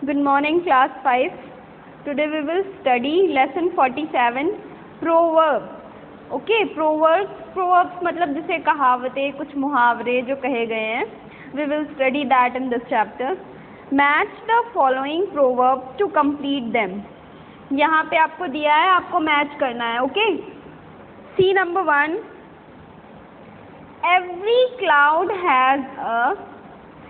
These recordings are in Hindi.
Good morning, class 5. Today we will study lesson 47, proverbs. Okay, proverbs मतलब जैसे कहावतें, कुछ मुहावरे जो कहे गए हैं. We will study that in this chapter. Match the following proverbs to complete them. यहाँ पे आपको दिया है, आपको मैच करना है. Okay. See number 1. Every cloud has a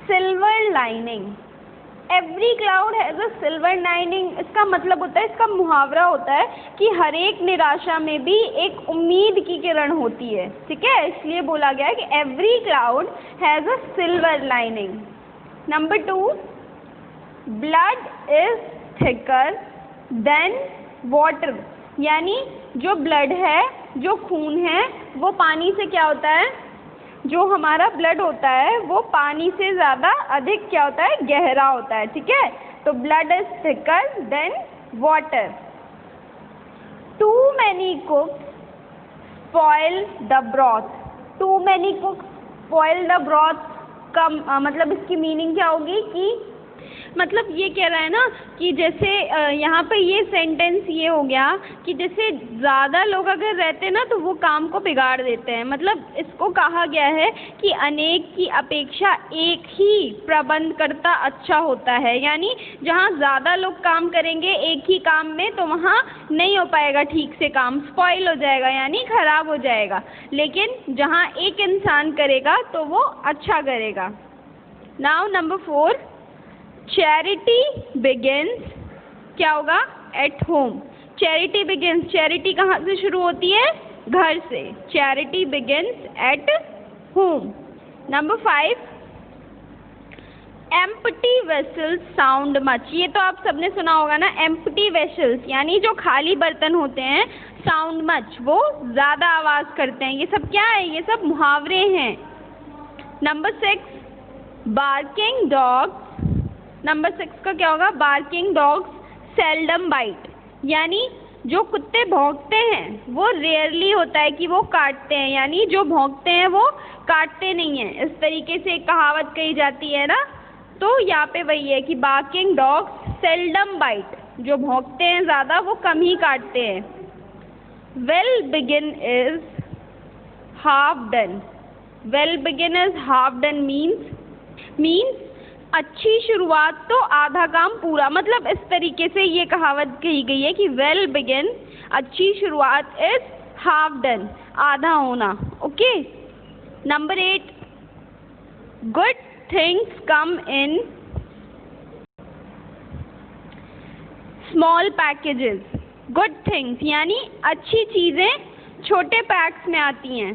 silver lining. Every cloud has a silver lining. इसका मतलब होता है, इसका मुहावरा होता है कि हर एक निराशा में भी एक उम्मीद की किरण होती है. ठीक है, इसलिए बोला गया है कि every cloud has a silver lining. Number 2, blood is thicker than water. यानी जो ब्लड है, जो खून है, वो पानी से क्या होता है, जो हमारा ब्लड होता है वो पानी से ज़्यादा अधिक क्या होता है, गहरा होता है. ठीक है, तो blood is thicker than water. Too many cooks spoil the broth. Too many cooks spoil the broth का मतलब इसकी मीनिंग क्या होगी कि मतलब ये कह रहा है ना कि जैसे यहाँ पे ये सेंटेंस ये हो गया कि जैसे ज़्यादा लोग अगर रहते ना तो वो काम को बिगाड़ देते हैं. मतलब इसको कहा गया है कि अनेक की अपेक्षा एक ही प्रबंधकर्ता अच्छा होता है. यानी जहाँ ज़्यादा लोग काम करेंगे एक ही काम में तो वहाँ नहीं हो पाएगा ठीक से काम, स्पॉइल हो जाएगा यानी ख़राब हो जाएगा. लेकिन जहाँ एक इंसान करेगा तो वो अच्छा करेगा. नाउ नंबर 4, चैरिटी बिगिंस क्या होगा, at home. Charity begins, charity कहाँ से शुरू होती है, घर से. Charity begins at home. Number 5, empty vessels sound much. ये तो आप सबने सुना होगा ना, एम्प्टी वेसल्स यानी जो खाली बर्तन होते हैं, साउंड मच वो ज़्यादा आवाज़ करते हैं. ये सब क्या है, ये सब मुहावरे हैं. Number 6, barking dogs. नंबर 6 का क्या होगा, बार्किंग डॉग्स सेल्डम बाइट. यानी जो कुत्ते भौंकते हैं वो रेयरली होता है कि वो काटते हैं, यानी जो भौंकते हैं वो काटते नहीं हैं. इस तरीके से एक कहावत कही जाती है ना, तो यहाँ पे वही है कि बार्किंग डॉग्स सेल्डम बाइट. जो भौंकते हैं ज़्यादा वो कम ही काटते हैं. Well begin is half done. Well begin is half done means अच्छी शुरुआत तो आधा काम पूरा. मतलब इस तरीके से ये कहावत कही गई है कि वेल बिगिन अच्छी शुरुआत इज हाफ डन आधा होना. Okay. Number 8, good things come in small packages. Good things यानी अच्छी चीज़ें छोटे पैक्स में आती हैं.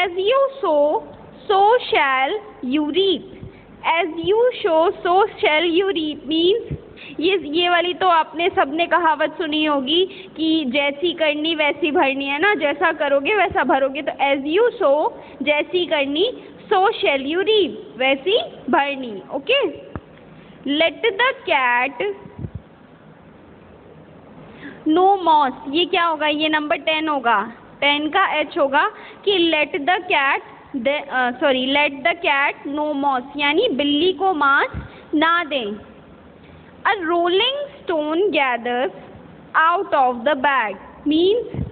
As you sow shall you reap. As you sow shall you reap means ये वाली तो आपने सबने कहावत सुनी होगी कि जैसी करनी वैसी भरनी है ना, जैसा करोगे वैसा भरोगे. तो एज यू सो जैसी करनी, सो शैल यू रीप वैसी भरनी. Okay. Let the cat no moss. ये क्या होगा, ये नंबर 10 होगा. 10 का H होगा कि let the cat no moss यानी बिल्ली को मांस ना दें. A rolling stone gathers out of the bag means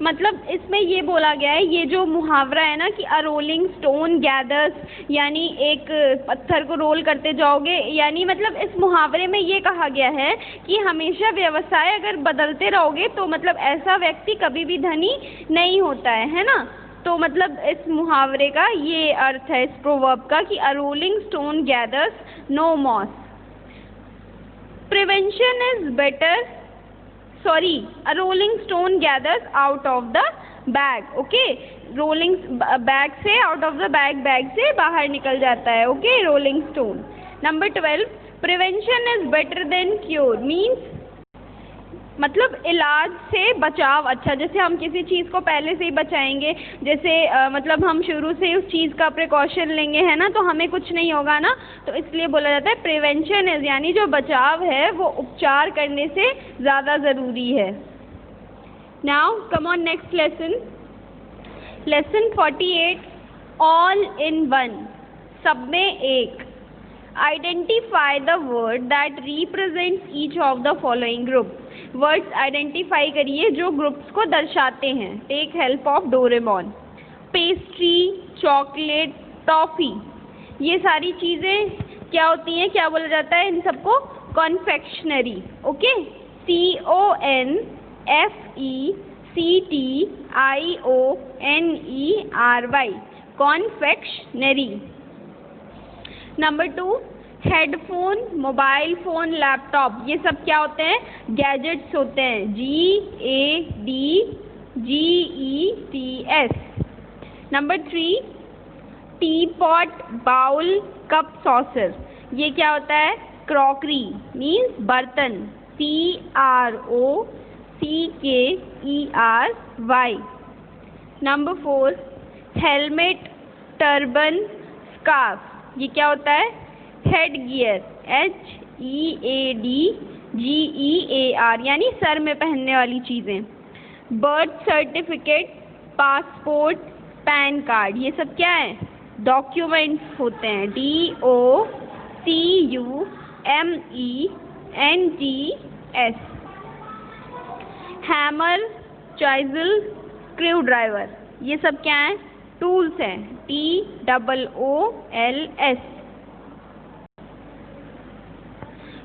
मतलब इसमें ये बोला गया है, ये जो मुहावरा है ना कि अ रोलिंग स्टोन गैदर्स यानी एक पत्थर को रोल करते जाओगे, यानी मतलब इस मुहावरे में ये कहा गया है कि हमेशा व्यवसाय अगर बदलते रहोगे तो मतलब ऐसा व्यक्ति कभी भी धनी नहीं होता है ना. तो मतलब इस मुहावरे का ये अर्थ है, इस प्रोवर्ब का, कि a rolling stone gathers no moss. Prevention is better a rolling stone gathers out of the bag. Okay. Rolling bag से आउट ऑफ द बैग से बाहर निकल जाता है. Okay, rolling stone. Number 12, prevention is better than cure means मतलब इलाज से बचाव अच्छा. जैसे हम किसी चीज़ को पहले से ही बचाएंगे, जैसे मतलब हम शुरू से उस चीज़ का प्रिकॉशन लेंगे है ना, तो हमें कुछ नहीं होगा ना. तो इसलिए बोला जाता है प्रिवेंशन इज यानी जो बचाव है वो उपचार करने से ज़्यादा ज़रूरी है. Now come on next lesson. Lesson 48, all in one. सब में एक. Identify the word that represents each of the following group. Words identify करिए जो ग्रुप्स को दर्शाते हैं। Take help of Doraemon. Pastry, chocolate, toffee, ये सारी चीज़ें क्या होती हैं, क्या बोला जाता है इन सबको? कॉन्फेक्शनरी। ओके, CONFECTIONERY, confectionery. Number 2, headphone, mobile phone, laptop, ये सब क्या होते हैं? गैजेट्स होते हैं। GADGETS। Number 3, tea pot, bowl, cup, saucer, ये क्या होता है? क्रॉकरी मीन्स बर्तन। CROCKERY। Number 4, helmet, turban, scarf, ये क्या होता है? Headgear. HEADGEAR, यानी सर में पहनने वाली चीज़ें। Birth certificate, passport, PAN card, ये सब क्या है? डॉक्यूमेंट्स होते हैं। DOCUMENTS। हैमर, चाइजल, स्क्रू ड्राइवर, ये सब क्या है? टूल्स हैं। TOOLS।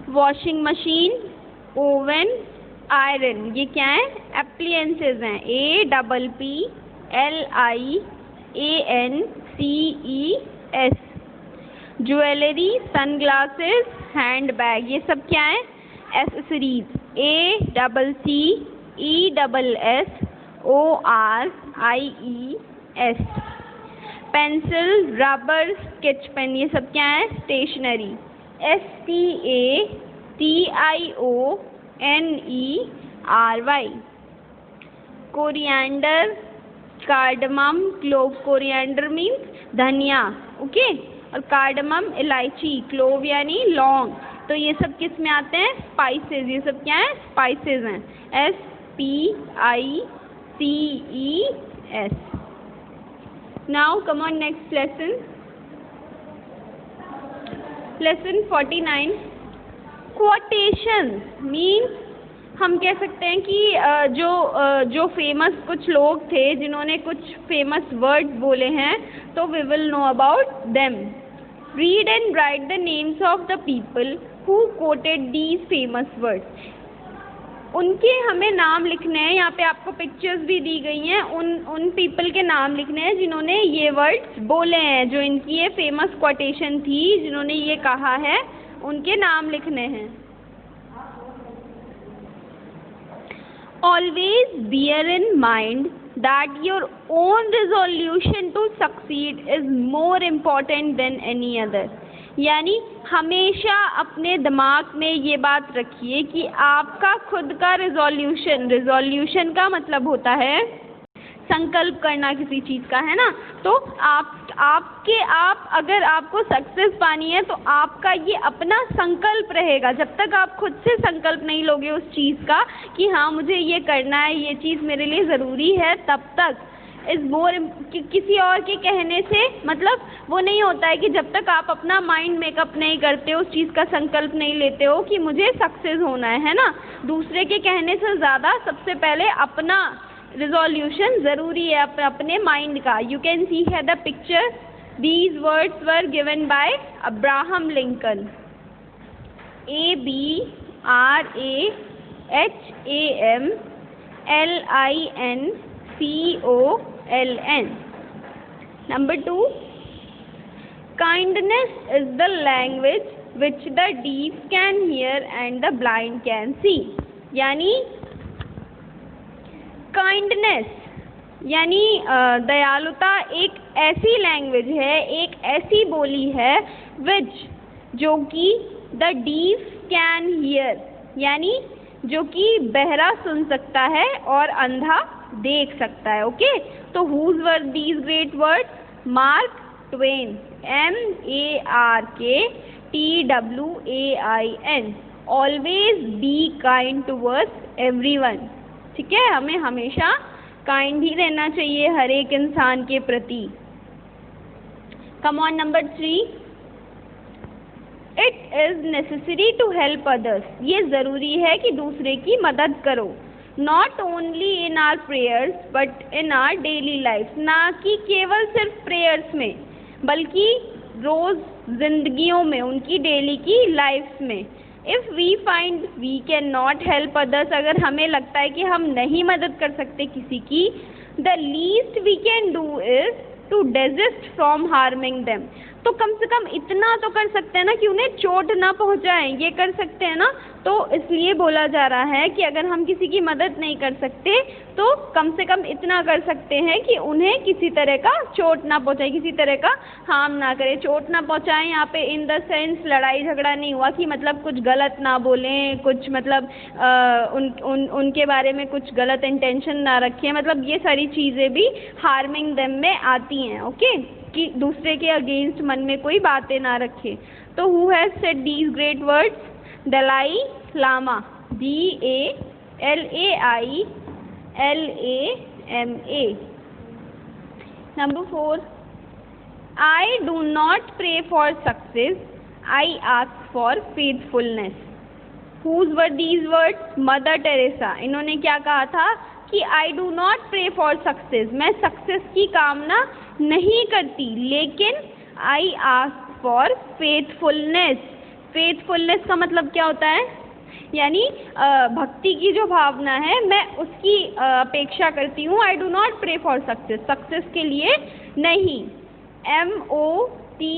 Washing machine, oven, iron, ये क्या है? एप्लियंसेस हैं। APPLIANCES। ज्वेलरी, सनग्लासेस, हैंडबैग, ये सब क्या है? Accessories. ACCESSORIES। Pencil, rubber, sketch pen, ये सब क्या है? Stationery. STATIONERY। Coriander, cardamom, clove, coriander means धनिया, ओके, और कार्डमम इलायची, क्लोव यानी लौंग। तो ये सब किस में आते हैं? स्पाइसेस। ये सब क्या है? स्पाइसेस हैं। SPICES। Now come on next lesson. Lesson 49, quotations means हम कह सकते हैं कि जो फेमस कुछ लोग थे जिन्होंने कुछ फेमस वर्ड्स बोले हैं, तो we will know about them. Read and write the names of the people who quoted these famous words. उनके हमें नाम लिखने हैं। यहाँ पे आपको पिक्चर्स भी दी गई हैं। उन पीपल के नाम लिखने हैं जिन्होंने ये वर्ड्स बोले हैं, जो इनकी ये फेमस क्वोटेशन थी, जिन्होंने ये कहा है, उनके नाम लिखने हैं। Always bear in mind that your own resolution to succeed is more important than any other। यानी हमेशा अपने दिमाग में ये बात रखिए कि आपका खुद का रिजोल्यूशन का मतलब होता है संकल्प करना किसी चीज़ का, है ना। तो अगर आपको सक्सेस पानी है तो आपका ये अपना संकल्प रहेगा। जब तक आप खुद से संकल्प नहीं लोगे उस चीज़ का कि हाँ मुझे ये करना है, ये चीज़ मेरे लिए ज़रूरी है, तब तक किसी और के कहने से मतलब वो नहीं होता है कि जब तक आप अपना माइंड मेकअप नहीं करते हो, उस चीज़ का संकल्प नहीं लेते हो कि मुझे सक्सेस होना है ना। दूसरे के कहने से ज़्यादा सबसे पहले अपना रिजोल्यूशन ज़रूरी है, अपने माइंड का। यू कैन सी है the picture. These words were given by Abraham Lincoln. ABRAHAMLINCOLN। Number 2, kindness is the language which the deaf can hear and the blind can see। यानी काइंडनेस यानी दयालुता एक ऐसी लैंग्वेज है, एक ऐसी बोली है विच जो कि द डीफ कैन हियर, यानी जो कि बहरा सुन सकता है और अंधा देख सकता है। ओके, तो whose were these great words? Mark Twain. MARKTWAIN। Always be kind towards everyone. ठीक है, हमें हमेशा काइंड ही रहना चाहिए हर एक इंसान के प्रति। Come on number 3, is necessary to help others, ये ज़रूरी है कि दूसरे की मदद करो। Not only in our prayers but in our daily life, ना कि केवल सिर्फ प्रेयर्स में बल्कि रोज़ जिंदगियों में, उनकी डेली की लाइफ में। If we find we can not help others, अगर हमें लगता है कि हम नहीं मदद कर सकते किसी की, the least we can do is to desist from harming them, तो कम से कम इतना तो कर सकते हैं ना कि उन्हें चोट ना पहुंचाएं, ये कर सकते हैं ना। तो इसलिए बोला जा रहा है कि अगर हम किसी की मदद नहीं कर सकते तो कम से कम इतना कर सकते हैं कि उन्हें किसी तरह का चोट ना पहुंचाए, किसी तरह का हार्म ना करे। चोट ना पहुंचाएं यहाँ पे इन द सेंस लड़ाई झगड़ा नहीं हुआ कि मतलब कुछ गलत ना बोलें, कुछ मतलब उनके बारे में कुछ गलत इंटेंशन ना रखें, मतलब ये सारी चीज़ें भी हार्मिंग देम में आती हैं। ओके, कि दूसरे के अगेंस्ट मन में कोई बातें ना रखे। तो who has said these great words? Dalai Lama, DALAILAMA। Number 4, I do not pray for success, I ask for faithfulness. Whose were these words? Mother Teresa. इन्होंने क्या कहा था कि I do not pray for success, मैं सक्सेस की कामना नहीं करती, लेकिन I ask for faithfulness। Faithfulness का मतलब क्या होता है? यानी भक्ति की जो भावना है मैं उसकी अपेक्षा करती हूँ। I do not pray for success, success के लिए नहीं। MOTHERTERESA।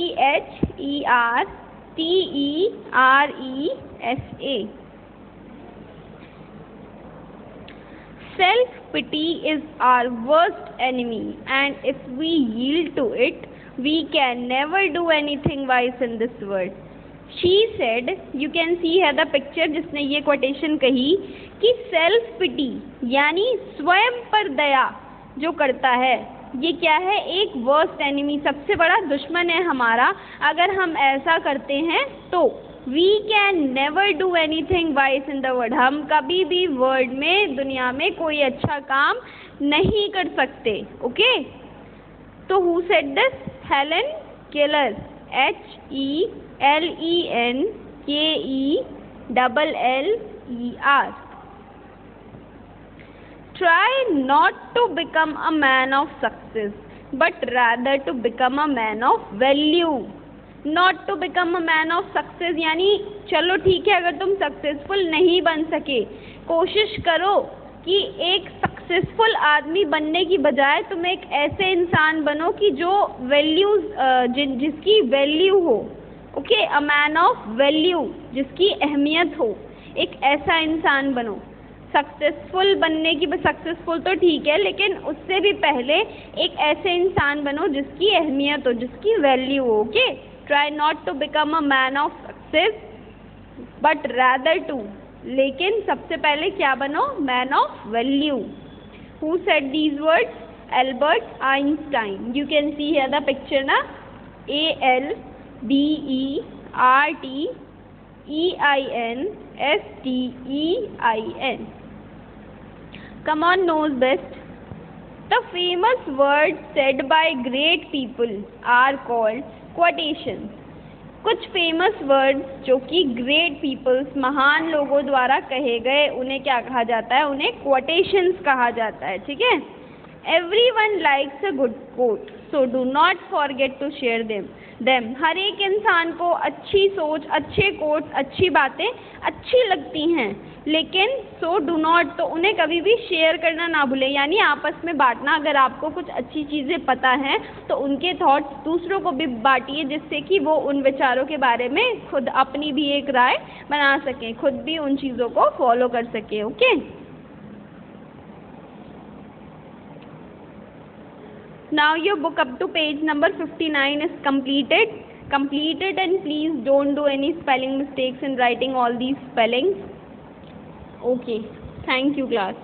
Self pity is our worst enemy, and if we yield to it, we can never do anything wise in this world. She said, you can see here the picture, जिसने ये quotation कही कि self pity यानी स्वयं पर दया जो करता है, ये क्या है? एक worst enemy, सबसे बड़ा दुश्मन है हमारा। अगर हम ऐसा करते हैं तो we can never do anything wise in the world, हम कभी भी वर्ल्ड में, दुनिया में कोई अच्छा काम नहीं कर सकते। ओके, तो who said this? Helen Keller, HELENKELLER। Try not to become a man of success, but rather to become a man of value. Not to become a man of success यानी चलो ठीक है, अगर तुम सक्सेसफुल नहीं बन सके, कोशिश करो कि एक सक्सेसफुल आदमी बनने की बजाय तुम एक ऐसे इंसान बनो कि जो वैल्यूज, जिसकी वैल्यू हो। Okay, a man of value, जिसकी अहमियत हो, एक ऐसा इंसान बनो। सक्सेसफुल बनने की, सक्सेसफुल तो ठीक है, लेकिन उससे भी पहले एक ऐसे इंसान बनो जिसकी अहमियत हो, जिसकी वैल्यू हो। Okay, try not to become a man of success but rather to, लेकिन सबसे पहले क्या बनो? Man of value. Who said these words? Albert Einstein. You can see here the picture ना, ALBERTEINSTEIN। Come on, knows best. The famous words said by great people are called quotations. कुछ फेमस वर्ड्स जो कि ग्रेट पीपल्स, महान लोगों द्वारा कहे गए, उन्हें क्या कहा जाता है? उन्हें quotations कहा जाता है। ठीक है, everyone likes a good quote, so do not forget to share them. हर एक इंसान को अच्छी सोच, अच्छे कोट्स, अच्छी बातें अच्छी लगती हैं, लेकिन so do not, तो उन्हें कभी भी शेयर करना ना भूलें, यानी आपस में बांटना। अगर आपको कुछ अच्छी चीज़ें पता हैं तो उनके थॉट्स दूसरों को भी बांटिए, जिससे कि वो उन विचारों के बारे में खुद अपनी भी एक राय बना सकें, खुद भी उन चीज़ों को फॉलो कर सकें। Okay, now your book up to page number 59 is completed, and please don't do any spelling mistakes in writing all these spellings. Okay, thank you class.